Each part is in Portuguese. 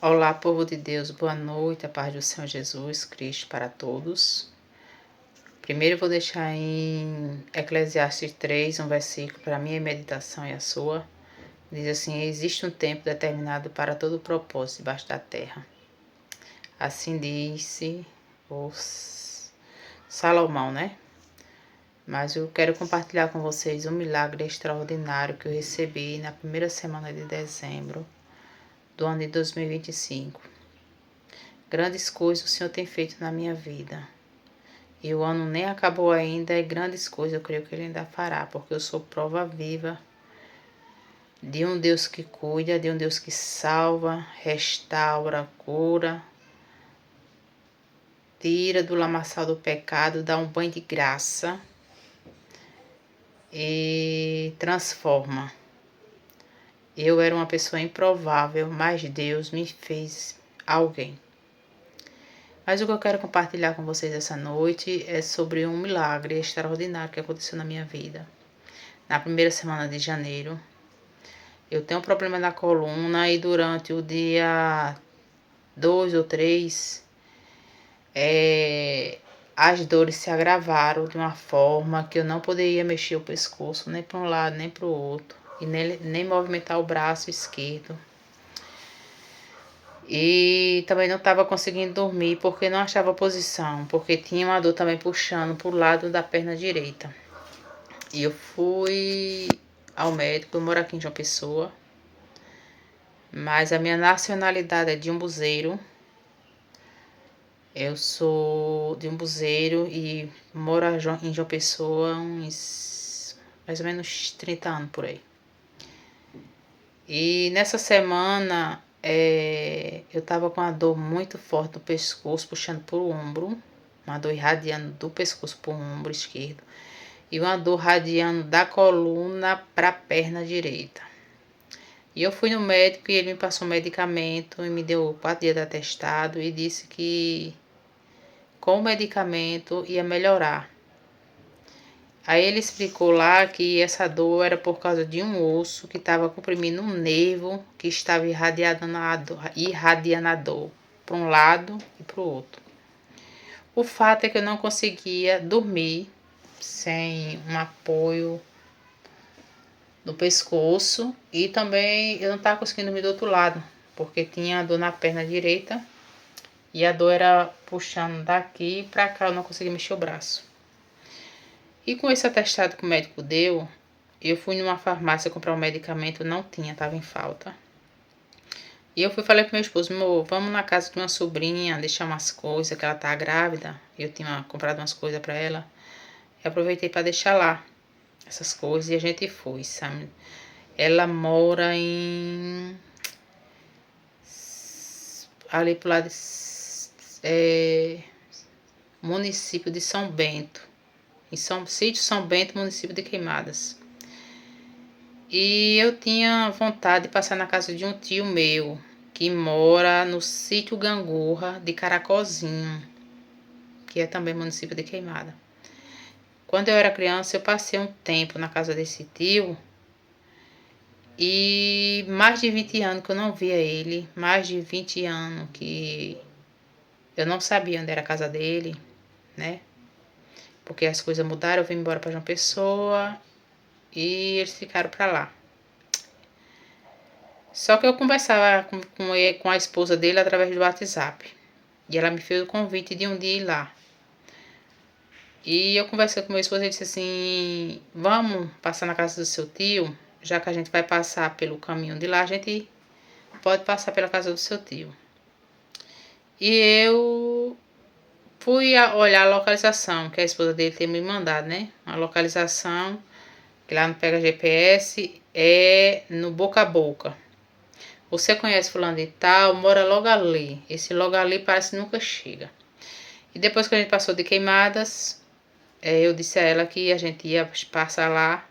Olá, povo de Deus, boa noite, a paz do Senhor Jesus Cristo para todos. Primeiro eu vou deixar em Eclesiastes 3, um versículo para a minha meditação e a sua. Diz assim: existe um tempo determinado para todo o propósito debaixo da terra. Assim disse o Salomão, né? Mas eu quero compartilhar com vocês um milagre extraordinário que eu recebi na primeira semana de dezembro do ano de 2025. Grandes coisas o Senhor tem feito na minha vida. E o ano nem acabou ainda e grandes coisas eu creio que Ele ainda fará, porque eu sou prova viva de um Deus que cuida, de um Deus que salva, restaura, cura, tira do lamaçal do pecado, dá um banho de graça e transforma. Eu era uma pessoa improvável, mas Deus me fez alguém. Mas o que eu quero compartilhar com vocês essa noite é sobre um milagre extraordinário que aconteceu na minha vida. Na primeira semana de janeiro, eu tenho um problema na coluna e durante o dia 2 ou 3, as dores se agravaram de uma forma que eu não poderia mexer o pescoço nem para um lado nem para o outro e nem movimentar o braço esquerdo. E também não estava conseguindo dormir porque não achava posição, porque tinha uma dor também puxando para o lado da perna direita. E eu fui ao médico, eu moro aqui em João Pessoa, mas a minha nacionalidade é de umbuzeiro. Eu sou de umbuzeiro e moro em João Pessoa há uns mais ou menos 30 anos por aí. E nessa semana eu tava com uma dor muito forte no pescoço, puxando pro ombro, uma dor irradiando do pescoço pro ombro esquerdo e uma dor radiando da coluna para a perna direita. E eu fui no médico e ele me passou um medicamento e me deu 4 dias de atestado e disse que com o medicamento ia melhorar. Aí ele explicou lá que essa dor era por causa de um osso que estava comprimindo um nervo que estava irradiando a dor para um lado e para o outro. O fato é que eu não conseguia dormir sem um apoio no pescoço e também eu não estava conseguindo dormir do outro lado, porque tinha dor na perna direita e a dor era puxando daqui para cá, eu não conseguia mexer o braço. E com esse atestado que o médico deu, eu fui numa farmácia comprar um medicamento, não tinha, estava em falta. E eu falei pro meu esposo, vamos na casa de uma sobrinha, deixar umas coisas, que ela tá grávida. Eu tinha comprado umas coisas para ela. E aproveitei para deixar lá essas coisas e a gente foi, sabe? Ela mora ali pro lado município de São Bento. Sítio São Bento, município de Queimadas. E eu tinha vontade de passar na casa de um tio meu, que mora no sítio Gangorra de Caracozinho, que é também município de Queimada. Quando eu era criança, eu passei um tempo na casa desse tio e mais de 20 anos que eu não via ele, mais de 20 anos que eu não sabia onde era a casa dele, né? Porque as coisas mudaram, eu vim embora para João Pessoa e eles ficaram para lá. Só que eu conversava com a esposa dele através do WhatsApp. E ela me fez o convite de um dia ir lá. E eu conversei com meu esposo e disse assim, vamos passar na casa do seu tio? Já que a gente vai passar pelo caminho de lá, a gente pode passar pela casa do seu tio. E eu fui olhar a localização, que a esposa dele tem me mandado, né? A localização, que lá não pega GPS, é no Boca a Boca. Você conhece fulano de tal, mora logo ali. Esse logo ali parece que nunca chega. E depois que a gente passou de Queimadas, eu disse a ela que a gente ia passar lá.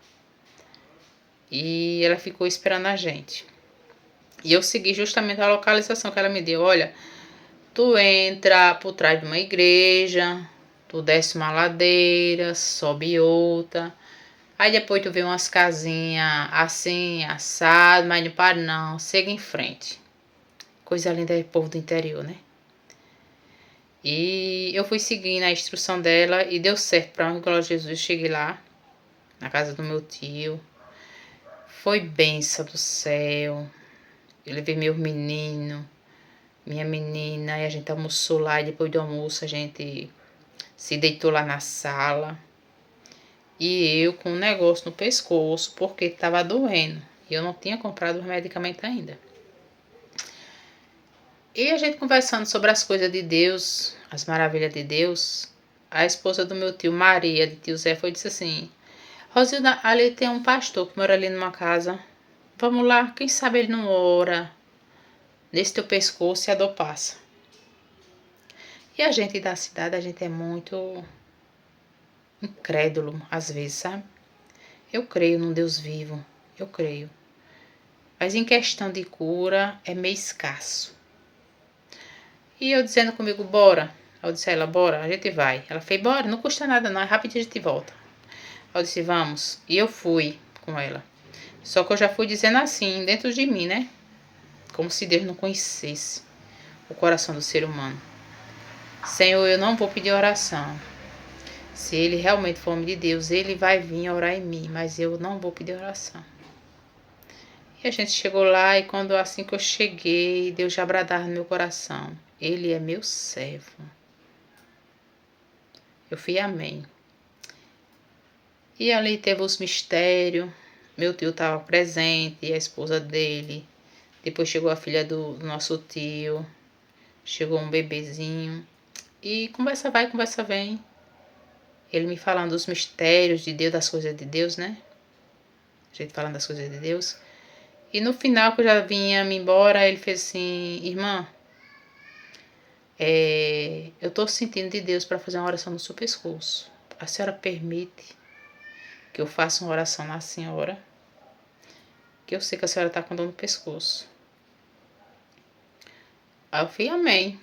E ela ficou esperando a gente. E eu segui justamente a localização que ela me deu. Olha, tu entra por trás de uma igreja, tu desce uma ladeira, sobe outra. Aí depois tu vê umas casinhas assim, assado, mas não para não, segue em frente. Coisa linda é povo do interior, né? E eu fui seguindo a instrução dela e deu certo. Para onde, glória a Jesus, eu cheguei lá, na casa do meu tio. Foi bênção do céu. Eu levei meu menino, minha menina, e a gente almoçou lá. E depois do almoço a gente se deitou lá na sala. E eu com um negócio no pescoço, porque estava doendo. E eu não tinha comprado os medicamentos ainda. E a gente conversando sobre as coisas de Deus, as maravilhas de Deus, a esposa do meu tio, Maria, de tio Zé, foi e disse assim: Rosilda, ali tem um pastor que mora ali numa casa. Vamos lá, quem sabe ele não ora nesse teu pescoço e a dor passa. E a gente da cidade, a gente é muito incrédulo às vezes, sabe? Eu creio num Deus vivo, eu creio. Mas em questão de cura é meio escasso. E eu dizendo comigo, bora. Eu disse a ela, bora, a gente vai. Ela fez, bora, não custa nada não, é rapidinho a gente volta. Eu disse, vamos. E eu fui com ela. Só que eu já fui dizendo assim, dentro de mim, né? Como se Deus não conhecesse o coração do ser humano. Senhor, eu não vou pedir oração. Se ele realmente for homem de Deus, ele vai vir orar em mim, mas eu não vou pedir oração. E a gente chegou lá e quando assim que eu cheguei, Deus já bradava no meu coração. Ele é meu servo. Eu fui amém. E ali teve os mistérios. Meu tio estava presente, e a esposa dele. Depois chegou a filha do nosso tio. Chegou um bebezinho. E conversa vai, conversa vem. Ele me falando dos mistérios de Deus, das coisas de Deus, né? A gente falando das coisas de Deus. E no final, que eu já vinha me embora, ele fez assim: Irmã, eu tô sentindo de Deus para fazer uma oração no seu pescoço. A senhora permite que eu faça uma oração na senhora? Que eu sei que a senhora tá com dor no pescoço. Aí eu fui amém.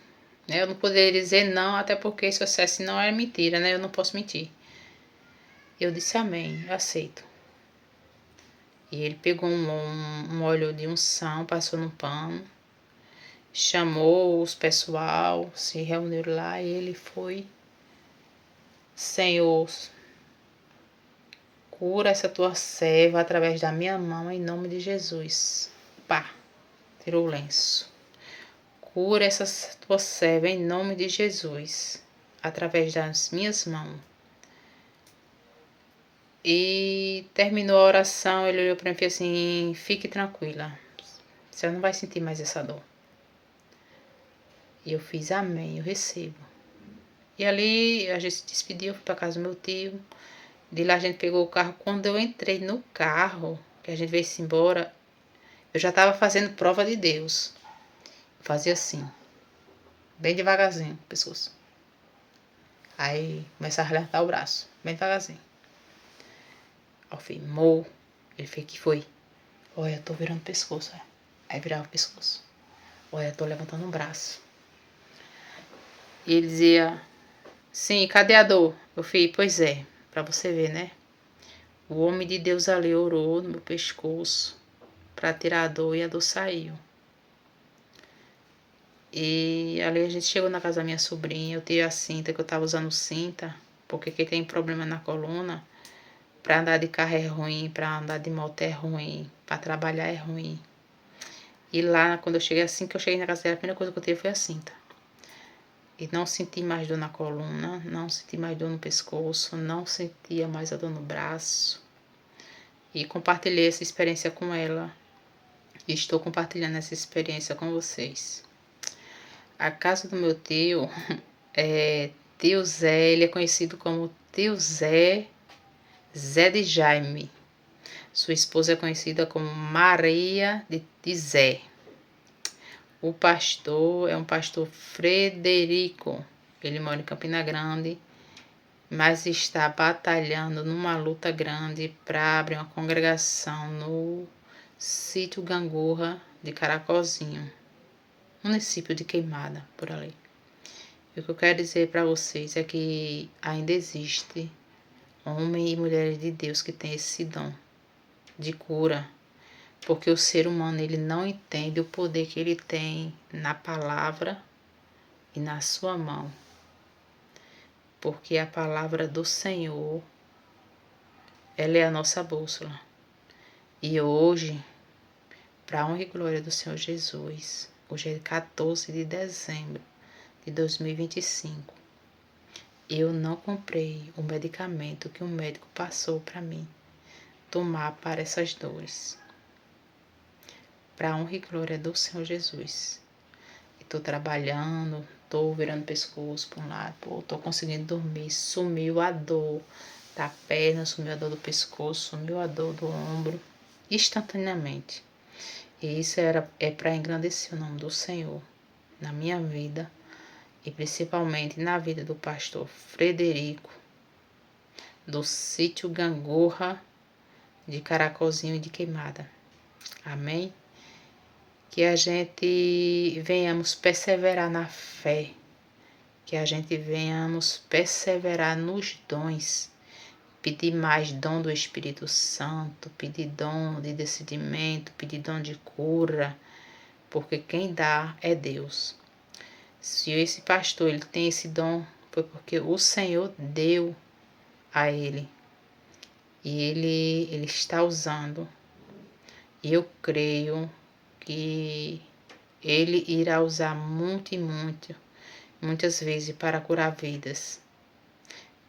Eu não poderia dizer não, até porque se eu dissesse não é mentira, né? Eu não posso mentir. Eu disse amém, eu aceito. E ele pegou um óleo de unção, passou no pano, chamou os pessoal, se reuniram lá e ele foi: Senhor, cura essa tua serva através da minha mão em nome de Jesus. Pá, tirou o lenço. Cura essa tua serva em nome de Jesus, através das minhas mãos. E terminou a oração, ele olhou para mim e fez assim: fique tranquila, você não vai sentir mais essa dor. E eu fiz amém, eu recebo. E ali a gente se despediu, fui para casa do meu tio. De lá a gente pegou o carro. Quando eu entrei no carro, que a gente veio-se embora, eu já estava fazendo prova de Deus. Eu fazia assim, bem devagarzinho, pessoas. Aí começava a levantar o braço, bem devagarzinho. Aí eu falei, Mo, ele fez, que foi? Olha, eu tô virando o pescoço, é. Aí virava o pescoço. Olha, eu tô levantando o braço. E ele dizia, sim, cadê a dor? Eu falei, pois é, pra você ver, né? O homem de Deus ali orou no meu pescoço pra tirar a dor e a dor saiu. E ali a gente chegou na casa da minha sobrinha, eu tirei a cinta, que eu tava usando cinta, porque quem tem problema na coluna, pra andar de carro é ruim, pra andar de moto é ruim, pra trabalhar é ruim. E lá, quando eu cheguei, assim que eu cheguei na casa dela, a primeira coisa que eu tive foi a cinta. E não senti mais dor na coluna, não senti mais dor no pescoço, não sentia mais a dor no braço. E compartilhei essa experiência com ela. E estou compartilhando essa experiência com vocês. A casa do meu tio, tio Zé, ele é conhecido como tio Zé, Zé de Jaime. Sua esposa é conhecida como Maria de Zé. O pastor é um pastor Frederico. Ele mora em Campina Grande, mas está batalhando numa luta grande para abrir uma congregação no sítio Gangorra de Caracolzinho, município de Queimada, por ali. E o que eu quero dizer para vocês é que ainda existe homens e mulheres de Deus que têm esse dom de cura, porque o ser humano ele não entende o poder que ele tem na palavra e na sua mão, porque a palavra do Senhor, ela é a nossa bússola. E hoje, para a honra e glória do Senhor Jesus, hoje é 14 de dezembro de 2025, eu não comprei o medicamento que o médico passou para mim tomar para essas dores. Para a honra e glória do Senhor Jesus. Estou trabalhando, estou virando pescoço para um lado, estou conseguindo dormir, sumiu a dor da perna, sumiu a dor do pescoço, sumiu a dor do ombro, instantaneamente. E isso é para engrandecer o nome do Senhor na minha vida e principalmente na vida do pastor Frederico, do sítio Gangorra, de Caracolzinho e de Queimada. Amém? Que a gente venhamos perseverar na fé, que a gente venhamos perseverar nos dons, pedir mais dom do Espírito Santo, pedir dom de discernimento, pedir dom de cura, porque quem dá é Deus. Se esse pastor ele tem esse dom, foi porque o Senhor deu a ele. E ele está usando. E eu creio que ele irá usar muito e muitas vezes para curar vidas,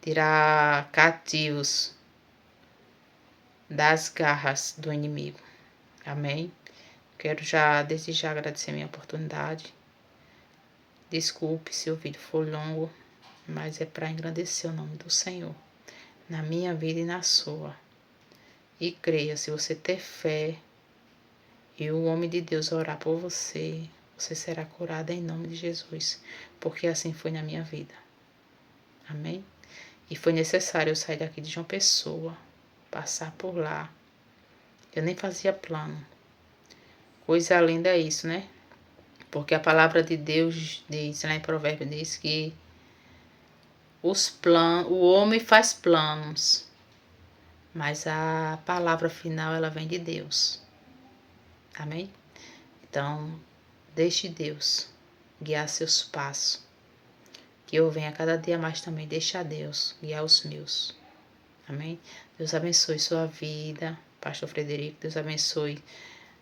tirar cativos das garras do inimigo. Amém? Quero desde já agradecer a minha oportunidade. Desculpe se o vídeo for longo, mas é para engrandecer o nome do Senhor na minha vida e na sua. E creia, se você ter fé e o homem de Deus orar por você, você será curada em nome de Jesus, porque assim foi na minha vida. Amém? E foi necessário eu sair daqui de João Pessoa, passar por lá. Eu nem fazia plano. Coisa linda é isso, né? Porque a palavra de Deus diz, lá em Provérbios, diz que o homem faz planos, mas a palavra final ela vem de Deus. Amém? Então, deixe Deus guiar seus passos. Que eu venha cada dia mais também deixar Deus guiar os meus. Amém? Deus abençoe sua vida, pastor Frederico. Deus abençoe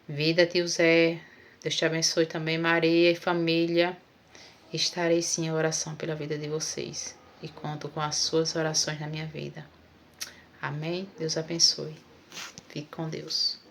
vida, tio Zé. Deus te abençoe também, Maria e família. Estarei sim em oração pela vida de vocês. E conto com as suas orações na minha vida. Amém? Deus abençoe. Fique com Deus.